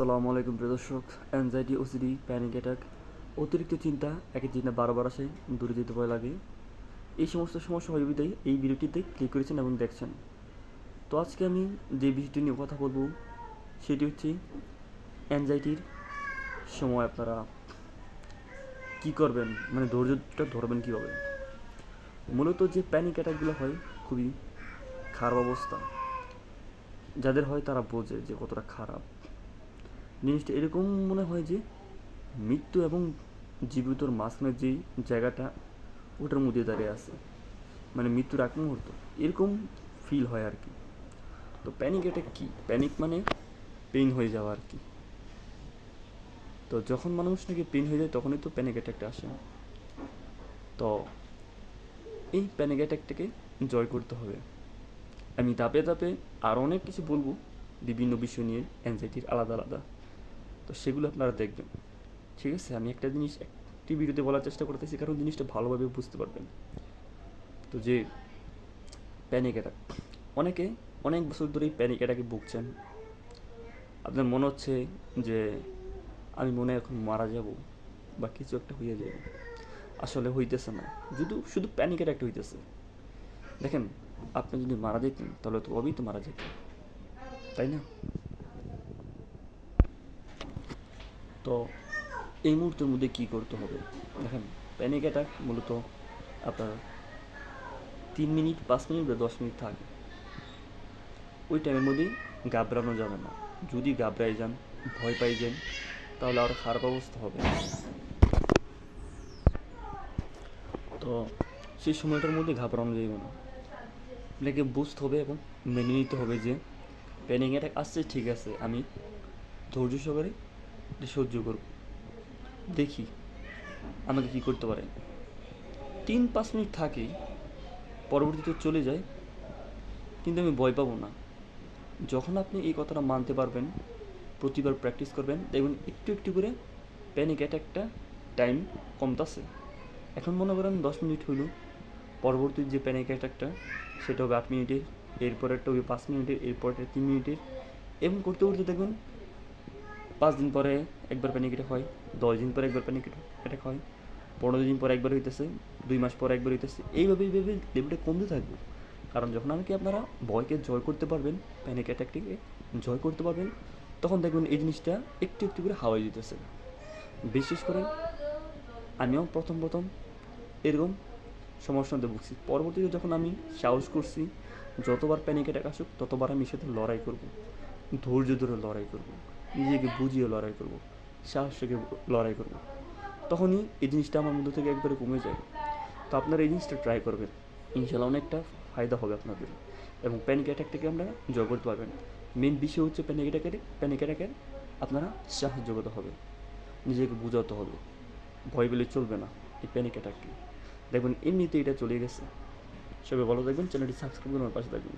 আসসালামু আলাইকুম প্রিয় দর্শক। অ্যাংজাইটি, ওসিডি, প্যানিক অ্যাটাক, অতিরিক্ত চিন্তা, একই চিন্তা বারবার আসে, দূরে যেতে ভয় লাগে, এই সমস্ত সমস্যা হয় বিধায় এই ভিডিওটিতে ক্লিক করেছেন এবং দেখছেন। তো আজকে আমি যে বিষয়টি নিয়ে কথা বলবো সেটি হচ্ছে অ্যাংজাইটির সময় আপনারা কী করবেন, মানে ধৈর্যটা ধরবেন কীভাবে। মূলত যে প্যানিক অ্যাটাকগুলো হয় খুবই খারাপ অবস্থা, যাদের হয় তারা বোঝে যে কতটা খারাপ জিনিসটা। এরকম মনে হয় যে মৃত্যু এবং জীবিতর মাঝখানে যেই জায়গাটা ওটার মধ্যে দাঁড়িয়ে আছে, মানে মৃত্যুর আগ মুহূর্ত এরকম ফিল হয় আর কি। তো প্যানিক অ্যাটাক কী? প্যানিক মানে পেইন হয়ে যাওয়া আর কি। তো যখন মানুষ নাকি পেইন হয়ে যায় তখনই তো প্যানিক অ্যাটাকটা আসে। তো এই প্যানিক অ্যাটাকটাকে জয় করতে হবে। আমি ধাপে ধাপে আরও অনেক কিছু বলবো বিভিন্ন বিষয় নিয়ে, অ্যাংজাইটির আলাদা আলাদা। তো সেগুলো আপনারা দেখবেন, ঠিক আছে? আমি একটা জিনিস একটি ভিডিওতে বলার চেষ্টা করতেছি, কারণ জিনিসটা ভালোভাবে বুঝতে পারবেন। তো যে প্যানিক অ্যাটাক, অনেকে অনেক বছর ধরেই প্যানিক অ্যাটাকে ভুগছেন। আপনার মনে হচ্ছে যে আমি মনে হয় এখন মারা যাব বা কিছু একটা হয়ে যাবে, আসলে হইতেছে না, শুধু প্যানিক অ্যাটাকটা হইতেছে। দেখেন, আপনি যদি মারা যেতেন তাহলে তো অবেই তো মারা যেতেন, তাই না? তো এই মুহূর্তের মধ্যে কী করতে হবে দেখেন, প্যানিক অ্যাটাক মূলত আপনার 3 মিনিট, 5 মিনিট বা 10 মিনিট থাকে। ওই টাইমের মধ্যেই ঘাবড়ানো যাবে না। যদি ঘাবড়াই যান, ভয় পাই যান, তাহলে আরও খারাপ অবস্থা হবে। তো সেই সময়টার মধ্যে ঘাবড়ানো যাবে না, আপনাকে বুঝতে হবে এবং মেনে নিতে হবে যে প্যানিক অ্যাটাক আসছে, ঠিক আছে, আমি ধৈর্য সহকারে সহ্য করব, দেখি আমাকে কী করতে পারে। 3-5 মিনিট থাকে, পরবর্তীতে চলে যায়, কিন্তু আমি ভয় পাবো না। যখন আপনি এই কথাটা মানতে পারবেন, প্রতিবার প্র্যাকটিস করবেন, দেখবেন একটু একটু করে প্যানিক অ্যাটাকটা টাইম কমতেছে। এখন মনে করেন 10 মিনিট হইল, পরবর্তী যে প্যানিক অ্যাটাকটা সেটা হবে 8 মিনিটের, এরপরেরটা হবে 5 মিনিটের, এরপরটা 3 মিনিটের, এবং করতে করতে দেখবেন 5 দিন পরে একবার প্যানিক অ্যাটাক হয়, 10 দিন পরে একবার প্যানিক অ্যাটাক হয়, 15 দিন পরে একবার হইতেছে, 2 মাস পরে একবার হইতেছে, এইভাবে লেভেলটা কমতে থাকবে। কারণ যখন আমাকে আপনারা ভয়কে জয় করতে পারবেন, প্যানিক অ্যাটাকটিকে জয় করতে পারবেন, তখন দেখবেন এই জিনিসটা একটু একটু করে হাওয়াই দিতেছে। বিশেষ করে আমিও প্রথম প্রথম এরকম সমস্যার মধ্যে ভুগছি। পরবর্তীতে যখন আমি সাহস করছি, যতবার প্যানিক অ্যাটাক আসুক ততবার আমি সাথে লড়াই করব, ধৈর্য ধরে লড়াই করব, নিজেকে বুঝিয়ে লড়াই করব, সাহস থেকে লড়াই করব, তখনই এই জিনিসটা আমার মধ্যে থেকে একবারে কমে যায়। তো আপনারা এই জিনিসটা ট্রাই করবেন, ইনশাল্লাহ অনেকটা ফায়দা হবে আপনাদের, এবং প্যানিক অ্যাটাক থেকে আমরা জয় করতে পারবেন। মেন বিষয় হচ্ছে প্যানিক অ্যাটাকের আপনারা সাহায্য করতে হবে, নিজেকে বোঝাতে হবে, ভয় পেলে চলবে না। এই প্যানিক অ্যাটাককে দেখবেন এমনিতে এটা চলে গেছে। সবাই ভালো থাকবেন, চ্যানেলটি সাবস্ক্রাইব করে আমার পাশে থাকবেন।